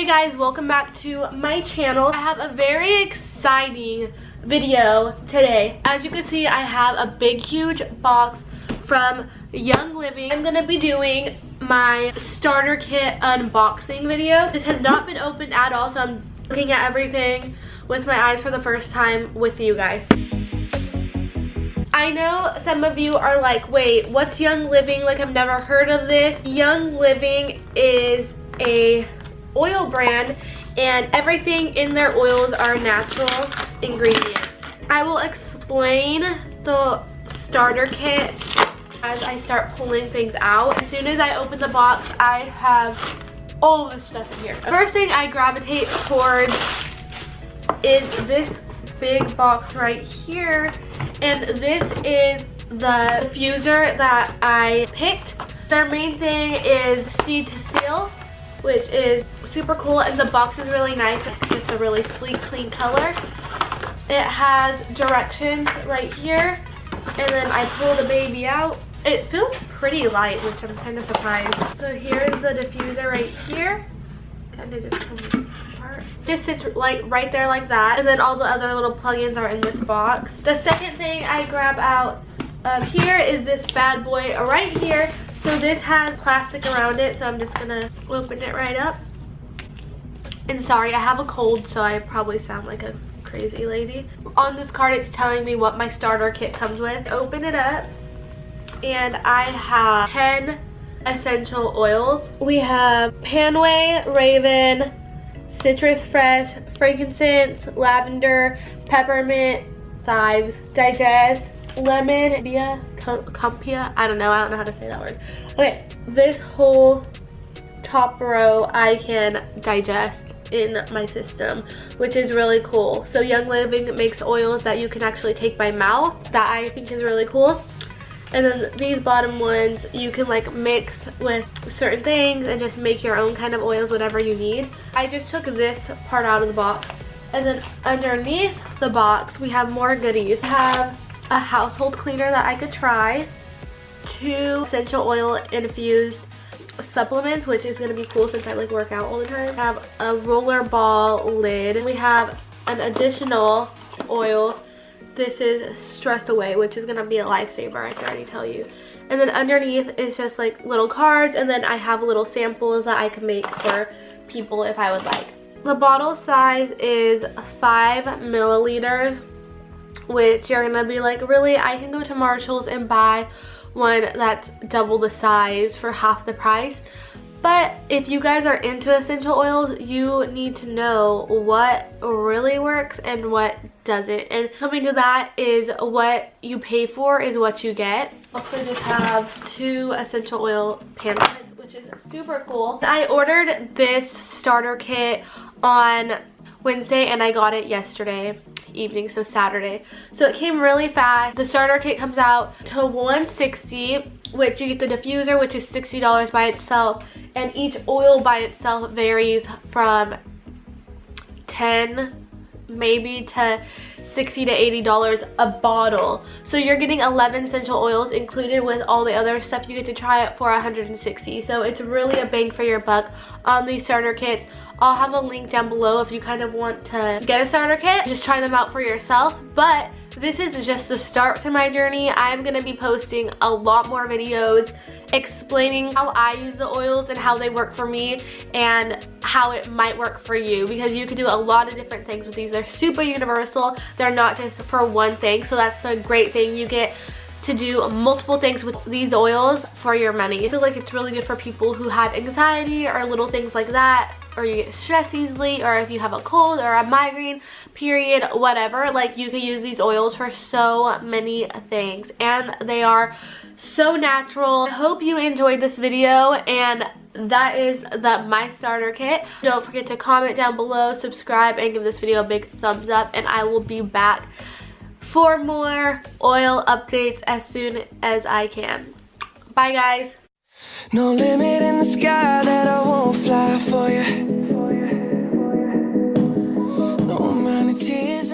guys, welcome back to my channel. I have a very exciting video today. As you can see, I have a big huge box from Young Living. I'm gonna be doing my starter kit unboxing video. This has not been opened at all, so I'm looking at everything with my eyes for the first time with you guys. I know some of you are like, wait, what's Young Living? Like, I've never heard of this. Young Living is a oil brand, and everything in their oils are natural ingredients. I will explain the starter kit as I start pulling things out. As soon as I open the box, I have all of this stuff in here. The first thing I gravitate towards is this big box right here, and this is the diffuser that I picked. Their main thing is Seed to Seal, which is super cool, and the box is really nice. It's just a really sleek, clean color. It has directions right here, and then I pull the baby out. It feels pretty light, which I'm kind of surprised. So here's the diffuser right here. Kind of just comes apart. Just sits like right there like that, and then all the other little plugins are in this box. The second thing I grab out of here is this bad boy right here. So this has plastic around it, so I'm just gonna open it right up. And sorry, I have a cold, so I probably sound like a crazy lady. On this card, it's telling me what my starter kit comes with. Open it up, and I have 10 essential oils. We have Panway, Raven, Citrus Fresh, Frankincense, Lavender, Peppermint, Chives, Digest, Lemon, Compia. I don't know how to say that word. Okay, this whole top row I can digest in my system, which is really cool. So Young Living makes oils that you can actually take by mouth. That I think is really cool. And then these bottom ones you can like mix with certain things and just make your own kind of oils, whatever you need. I just took this part out of the box, and then underneath the box we have more goodies. We have a household cleaner that I could try, 2 essential oil infused supplements, which is going to be cool since I like work out all the time. We have a roller ball lid. We have an additional oil. This is Stress Away, which is going to be a lifesaver, I can already tell you. And then underneath is just like little cards, and then I have little samples that I can make for people if I would like. The bottle size is 5 milliliters, which you're gonna be like, really? I can go to Marshall's and buy one that's double the size for half the price. But if you guys are into essential oils, you need to know what really works and what doesn't. And coming to that is what you pay for is what you get. Also just have 2 essential oil pamphlets, which is super cool. I ordered this starter kit on Wednesday and I got it yesterday evening, so Saturday. So it came really fast. The starter kit comes out to $160, which you get the diffuser, which is $60 by itself, and each oil by itself varies from 10 maybe to $60 to $80 a bottle. So you're getting 11 essential oils included with all the other stuff. You get to try it for $160. So it's really a bang for your buck on these starter kits. I'll have a link down below if you kind of want to get a starter kit. Just try them out for yourself. But this is just the start to my journey. I'm going to be posting a lot more videos explaining how I use the oils and how they work for me and how it might work for you, because you can do a lot of different things with these. They're super universal. They're not just for one thing, so that's the great thing. You get to do multiple things with these oils for your money. I feel like it's really good for people who have anxiety or little things like that, or you get stressed easily, or if you have a cold or a migraine, period, whatever. Like, you can use these oils for so many things, and they are so natural. I hope you enjoyed this video, and that is my starter kit. Don't forget to comment down below, subscribe, and give this video a big thumbs up, and I will be back for more oil updates as soon as I can. Bye guys. No limit in the sky that I won't fly for you. No amount of tears